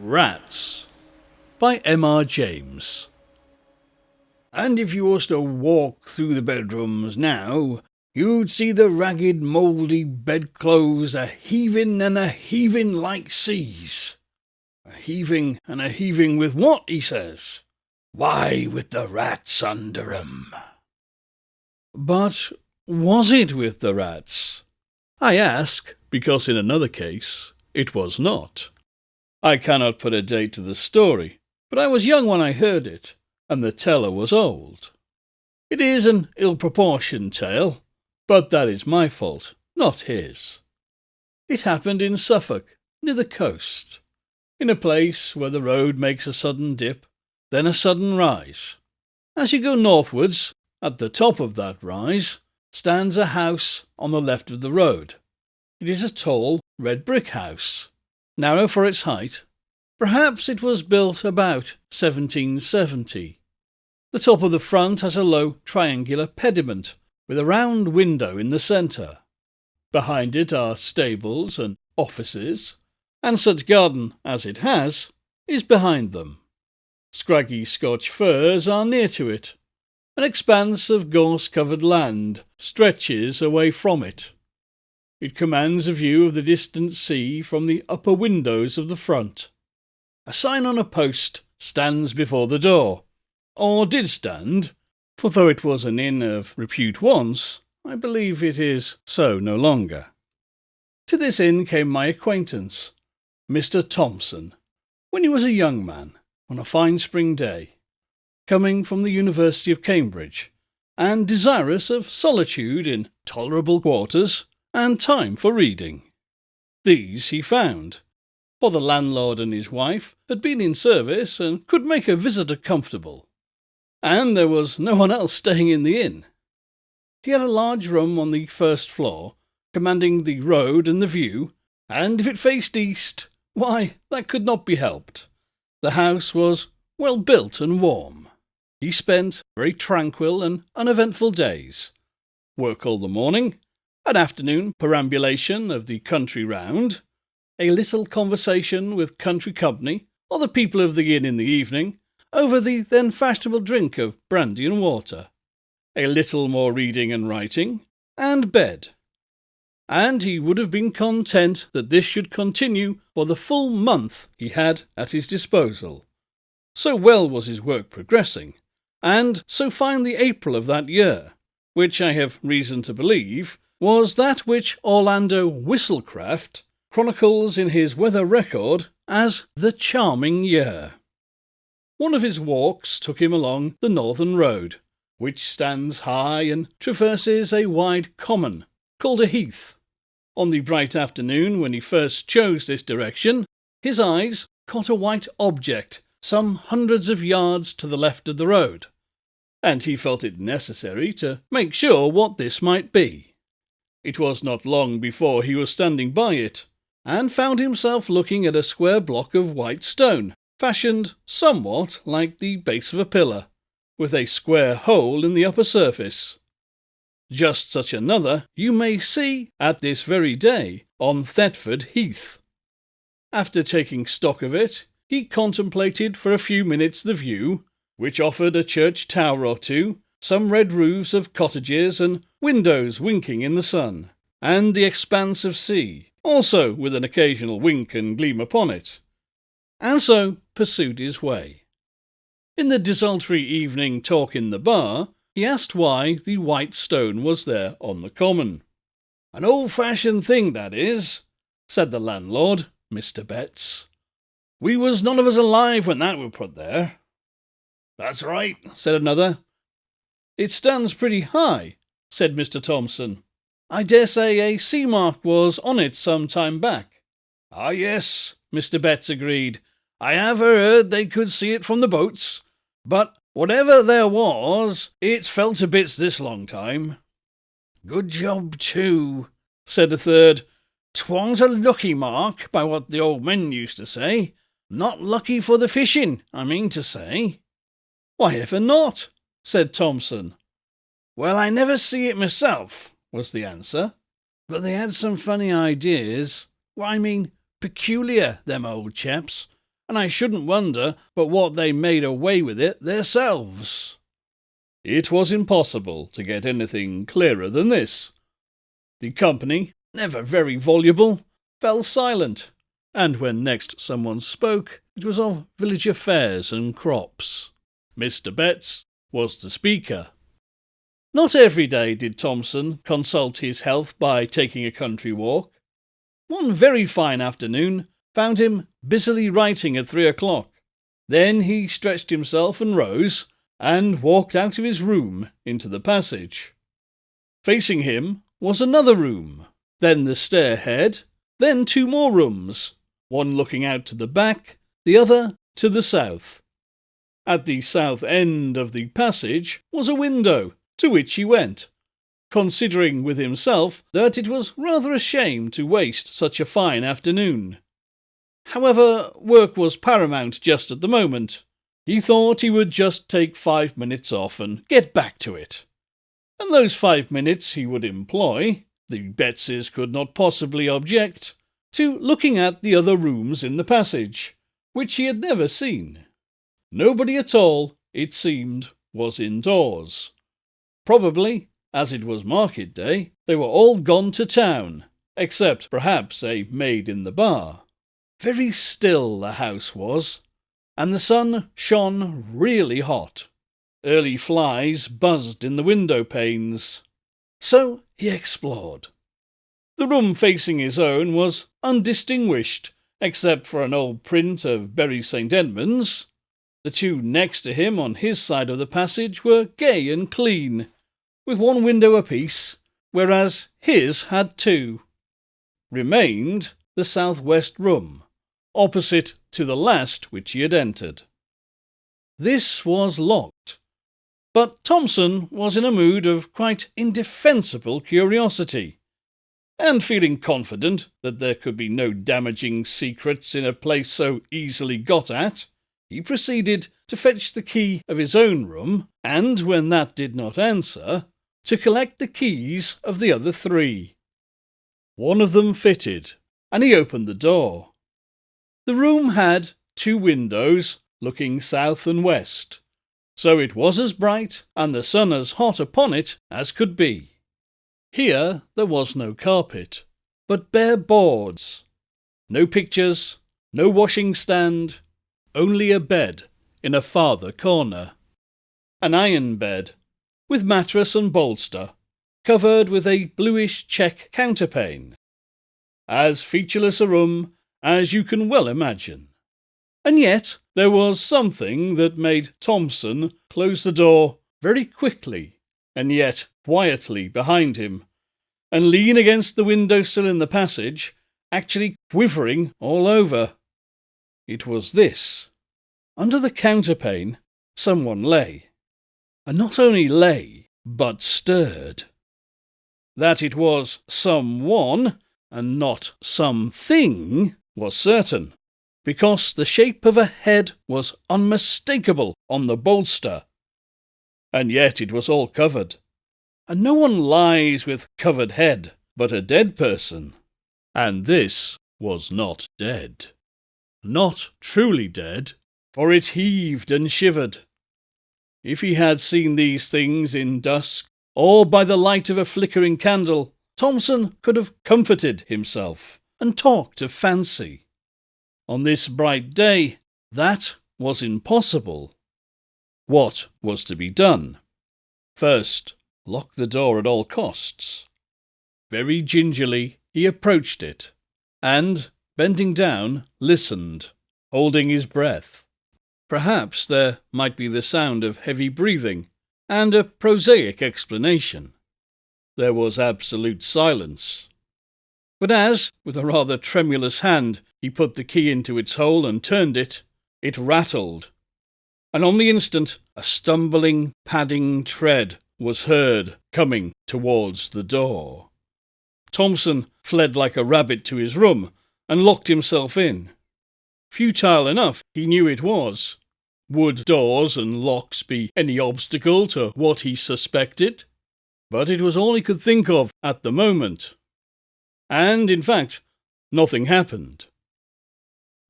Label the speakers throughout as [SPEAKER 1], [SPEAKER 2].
[SPEAKER 1] Rats by M.R. James. And if you was to walk through the bedrooms now, you'd see the ragged, mouldy bedclothes a-heaving and a-heaving like seas. A-heaving and a-heaving with what, he says? Why, with the rats under 'em. But was it with the rats? I ask, because in another case it was not. I cannot put a date to the story, but I was young when I heard it, and the teller was old. It is an ill-proportioned tale, but that is my fault, not his. It happened in Suffolk, near the coast, in a place where the road makes a sudden dip, then a sudden rise. As you go northwards, at the top of that rise, stands a house on the left of the road. It is a tall, red brick house, narrow for its height. Perhaps it was built about 1770. The top of the front has a low triangular pediment with a round window in the centre. Behind it are stables and offices, and such garden as it has is behind them. Scraggy Scotch firs are near to it. An expanse of gorse-covered land stretches away from it. It commands a view of the distant sea from the upper windows of the front. A sign on a post stands before the door, or did stand, for though it was an inn of repute once, I believe it is so no longer. To this inn came my acquaintance, Mr. Thompson, when he was a young man, on a fine spring day, coming from the University of Cambridge, and desirous of solitude in tolerable quarters, and time for reading. These he found, for the landlord and his wife had been in service and could make a visitor comfortable, and there was no one else staying in the inn. He had a large room on the first floor, commanding the road and the view, and if it faced east, why, that could not be helped. The house was well built and warm. He spent very tranquil and uneventful days. Work all the morning, an afternoon perambulation of the country round, a little conversation with country company or the people of the inn in the evening, over the then fashionable drink of brandy and water, a little more reading and writing, and bed. And he would have been content that this should continue for the full month he had at his disposal. So well was his work progressing, and so fine the April of that year, which I have reason to believe was that which Orlando Whistlecraft chronicles in his weather record as the charming year. One of his walks took him along the northern road, which stands high and traverses a wide common, called a heath. On the bright afternoon when he first chose this direction, his eyes caught a white object some hundreds of yards to the left of the road, and he felt it necessary to make sure what this might be. It was not long before he was standing by it, and found himself looking at a square block of white stone, fashioned somewhat like the base of a pillar, with a square hole in the upper surface. Just such another you may see at this very day on Thetford Heath. After taking stock of it, he contemplated for a few minutes the view, which offered a church tower or two, some red roofs of cottages and windows winking in the sun, and the expanse of sea, also with an occasional wink and gleam upon it, and so pursued his way. In the desultory evening talk in the bar, he asked why the white stone was there on the common. "An old-fashioned thing, that is," said the landlord, Mr. Betts. "We was none of us alive when that were put there." "That's right," said another. "It stands pretty high," said Mr. Thompson. "I dare say a sea mark was on it some time back." "Ah, yes," Mr. Betts agreed. "I have heard they could see it from the boats, but whatever there was, it's fell to bits this long time." "Good job, too," said a third. "'Twas a lucky mark, by what the old men used to say. Not lucky for the fishing, I mean to say." "Why ever not?" said Thompson. "Well, I never see it myself," was the answer. "But they had some funny ideas. I mean, peculiar, them old chaps, and I shouldn't wonder but what they made away with it theirselves." It was impossible to get anything clearer than this. The company, never very voluble, fell silent, and when next someone spoke, it was of village affairs and crops. Mr. Betts was the speaker. Not every day did Thompson consult his health by taking a country walk. One very fine afternoon found him busily writing at 3 o'clock. Then he stretched himself and rose, and walked out of his room into the passage. Facing him was another room, then the stair-head, then 2 more rooms, one looking out to the back, the other to the south. At the south end of the passage was a window, to which he went, considering with himself that it was rather a shame to waste such a fine afternoon. However, work was paramount just at the moment. He thought he would just take 5 minutes off and get back to it. And those 5 minutes he would employ, the Bettses could not possibly object, to looking at the other rooms in the passage, which he had never seen. Nobody at all, it seemed, was indoors. Probably, as it was market day, they were all gone to town, except perhaps a maid in the bar. Very still the house was, and the sun shone really hot. Early flies buzzed in the window panes. So he explored. The room facing his own was undistinguished, except for an old print of Bury St. Edmunds. The 2 next to him on his side of the passage were gay and clean, with 1 window apiece, whereas his had 2. Remained the south-west room, opposite to the last which he had entered. This was locked, but Thompson was in a mood of quite indefensible curiosity, and feeling confident that there could be no damaging secrets in a place so easily got at, he proceeded to fetch the key of his own room, and when that did not answer, to collect the keys of the other 3. One of them fitted, and he opened the door. The room had 2 windows looking south and west, so it was as bright and the sun as hot upon it as could be. Here there was no carpet, but bare boards. No pictures, no washing stand, only a bed in a farther corner. An iron bed, with mattress and bolster, covered with a bluish check counterpane. As featureless a room as you can well imagine. And yet there was something that made Thompson close the door very quickly, and yet quietly behind him, and lean against the window-sill in the passage, actually quivering all over. It was this. Under the counterpane, someone lay. And not only lay, but stirred. That it was someone, and not something, was certain, because the shape of a head was unmistakable on the bolster. And yet it was all covered. And no one lies with covered head but a dead person. And this was not dead. Not truly dead, for it heaved and shivered. If he had seen these things in dusk, or by the light of a flickering candle, Thompson could have comforted himself and talked of fancy. On this bright day, that was impossible. What was to be done? First, lock the door at all costs. Very gingerly he approached it, and, bending down, listened, holding his breath. Perhaps there might be the sound of heavy breathing, and a prosaic explanation. There was absolute silence. But as, with a rather tremulous hand, he put the key into its hole and turned it, it rattled, and on the instant a stumbling, padding tread was heard coming towards the door. Thompson fled like a rabbit to his room and locked himself in. Futile enough he knew it was. Would doors and locks be any obstacle to what he suspected? But it was all he could think of at the moment. And, in fact, nothing happened.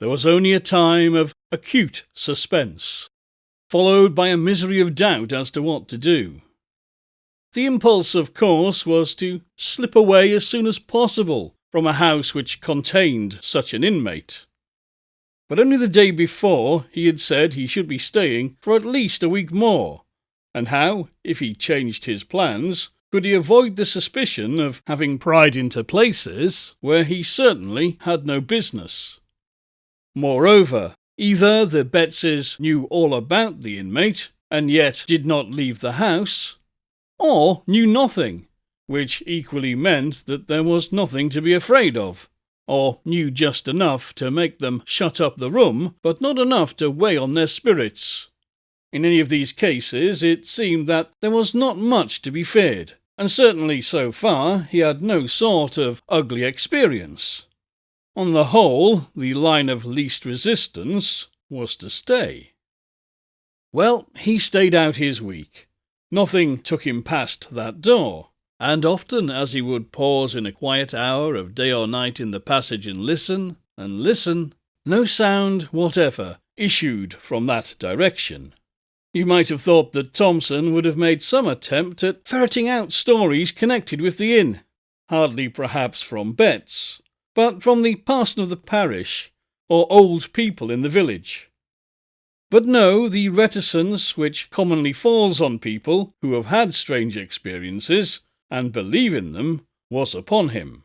[SPEAKER 1] There was only a time of acute suspense, followed by a misery of doubt as to what to do. The impulse, of course, was to slip away as soon as possible from a house which contained such an inmate. But only the day before he had said he should be staying for at least a week more, and how, if he changed his plans, could he avoid the suspicion of having pried into places where he certainly had no business? Moreover, either the Bettses knew all about the inmate, and yet did not leave the house, or knew nothing, which equally meant that there was nothing to be afraid of, or knew just enough to make them shut up the room, but not enough to weigh on their spirits. In any of these cases, it seemed that there was not much to be feared, and certainly so far he had no sort of ugly experience. On the whole, the line of least resistance was to stay. Well, he stayed out his week. Nothing took him past that door, and often as he would pause in a quiet hour of day or night in the passage and listen, no sound whatever issued from that direction. You might have thought that Thompson would have made some attempt at ferreting out stories connected with the inn, hardly perhaps from Betts, but from the parson of the parish, or old people in the village. But no, the reticence which commonly falls on people who have had strange experiences and believe in them was upon him.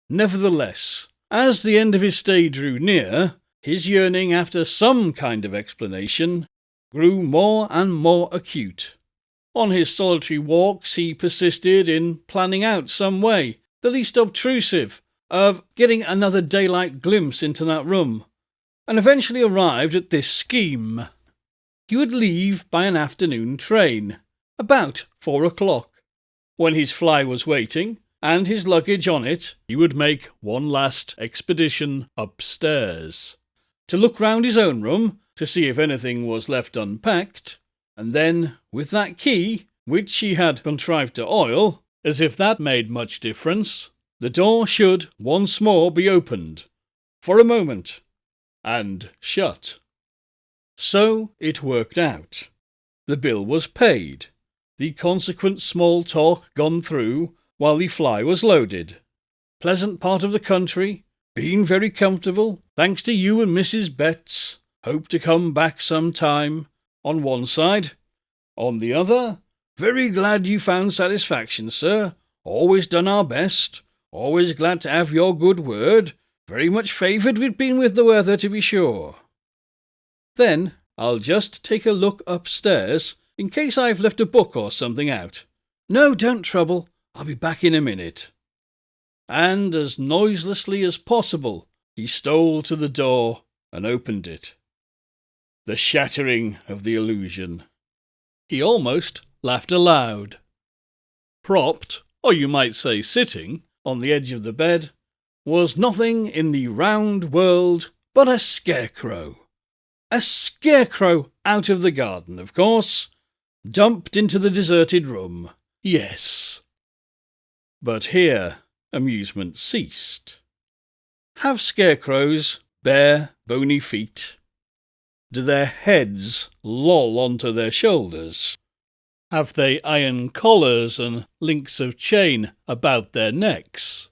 [SPEAKER 1] Nevertheless, as the end of his stay drew near, his yearning after some kind of explanation grew more and more acute. On his solitary walks he persisted in planning out some way, the least obtrusive, of getting another daylight glimpse into that room, and eventually arrived at this scheme. He would leave by an afternoon train, about 4 o'clock. When his fly was waiting, and his luggage on it, he would make one last expedition upstairs, to look round his own room, to see if anything was left unpacked, and then, with that key, which he had contrived to oil, as if that made much difference, the door should once more be opened, for a moment, and shut. So it worked out. The bill was paid, the consequent small talk gone through while the fly was loaded. Pleasant part of the country, been very comfortable, thanks to you and Mrs. Betts, hope to come back some time, on one side. On the other, very glad you found satisfaction, sir, always done our best, always glad to have your good word, very much favoured we'd been with the weather, to be sure. Then I'll just take a look upstairs, in case I've left a book or something out. No, don't trouble, I'll be back in a minute. And as noiselessly as possible, he stole to the door and opened it. The shattering of the illusion. He almost laughed aloud. Propped, or you might say sitting, on the edge of the bed, was nothing in the round world but a scarecrow. A scarecrow out of the garden, of course, dumped into the deserted room. Yes. But here amusement ceased. Have scarecrows bare, bony feet? Do their heads loll onto their shoulders? Have they iron collars and links of chain about their necks?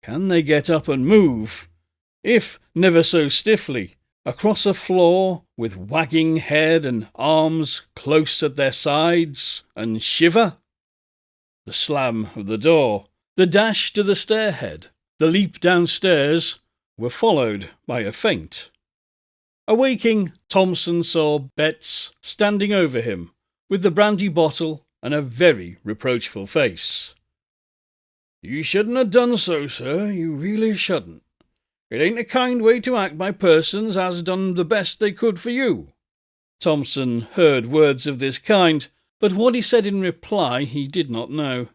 [SPEAKER 1] Can they get up and move, if never so stiffly, across a floor with wagging head and arms close at their sides, and shiver? The slam of the door, the dash to the stairhead, the leap downstairs were followed by a faint. Awaking, Thompson saw Betts standing over him, with the brandy bottle and a very reproachful face. You shouldn't have done so, sir. You really shouldn't. It ain't a kind way to act by persons as done the best they could for you." Thompson heard words of this kind, but what he said in reply he did not know.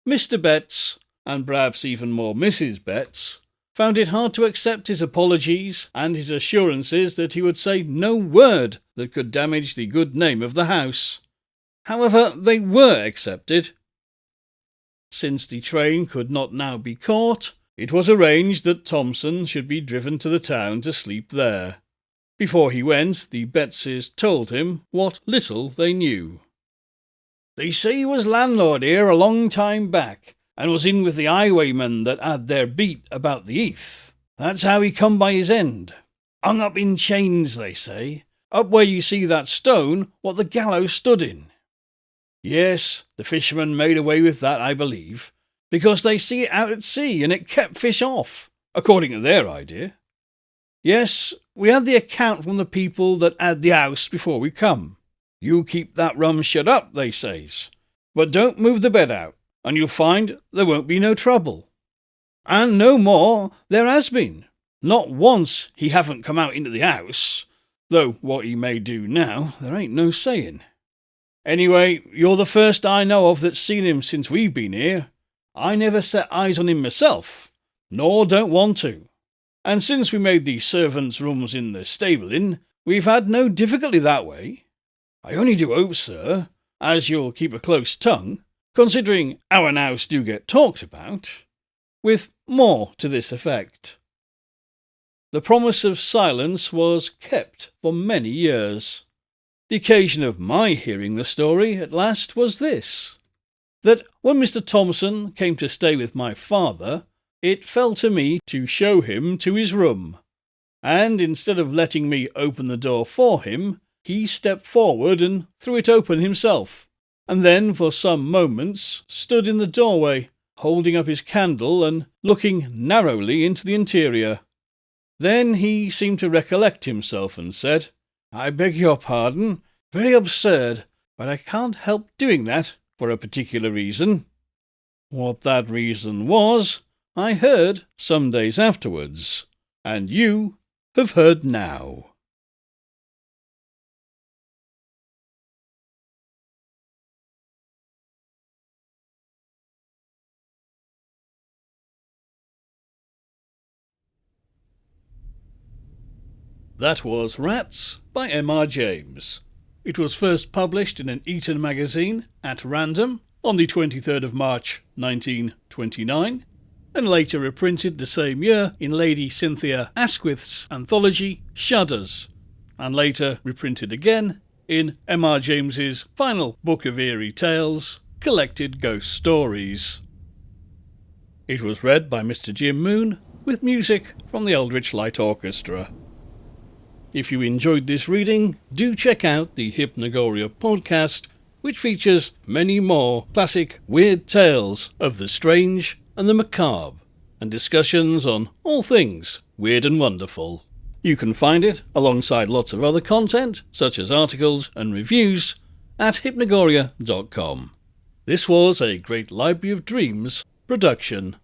[SPEAKER 1] Mr. Betts, and perhaps even more Mrs. Betts, found it hard to accept his apologies and his assurances that he would say no word that could damage the good name of the house. However, they were accepted. Since the train could not now be caught, it was arranged that Thompson should be driven to the town to sleep there. Before he went, the Bettses told him what little they knew. "They say he was landlord here a long time back, and was in with the highwaymen that had their beat about the heath. That's how he come by his end. Hung up in chains, they say, up where you see that stone what the gallows stood in. Yes, the fishermen made away with that, I believe, because they see it out at sea and it kept fish off, according to their idea. Yes, we had the account from the people that had the house before we come. You keep that rum shut up, they says, but don't move the bed out, and you'll find there won't be no trouble. And no more there has been. Not once he haven't come out into the house, though what he may do now, there ain't no saying. Anyway, you're the first I know of that's seen him since we've been here. I never set eyes on him myself, nor don't want to. And since we made the servants' rooms in the stable-inn, we've had no difficulty that way. I only do hope, sir, as you'll keep a close tongue, considering our house do get talked about, with more to this effect." The promise of silence was kept for many years. The occasion of my hearing the story at last was this, that when Mr. Thompson came to stay with my father, it fell to me to show him to his room, and instead of letting me open the door for him, he stepped forward and threw it open himself, and then for some moments stood in the doorway, holding up his candle and looking narrowly into the interior. Then he seemed to recollect himself and said, "I beg your pardon, very absurd, but I can't help doing that for a particular reason." What that reason was, I heard some days afterwards, and you have heard now. That was Rats by M.R. James. It was first published in an Eton magazine at random on the 23rd of March 1929, and later reprinted the same year in Lady Cynthia Asquith's anthology Shudders, and later reprinted again in M.R. James's final book of eerie tales, Collected Ghost Stories. It was read by Mr. Jim Moon, with music from the Eldritch Light Orchestra. If you enjoyed this reading, do check out the Hypnagoria podcast, which features many more classic weird tales of the strange and the macabre, and discussions on all things weird and wonderful. You can find it, alongside lots of other content, such as articles and reviews, at hypnagoria.com. This was a Great Library of Dreams production.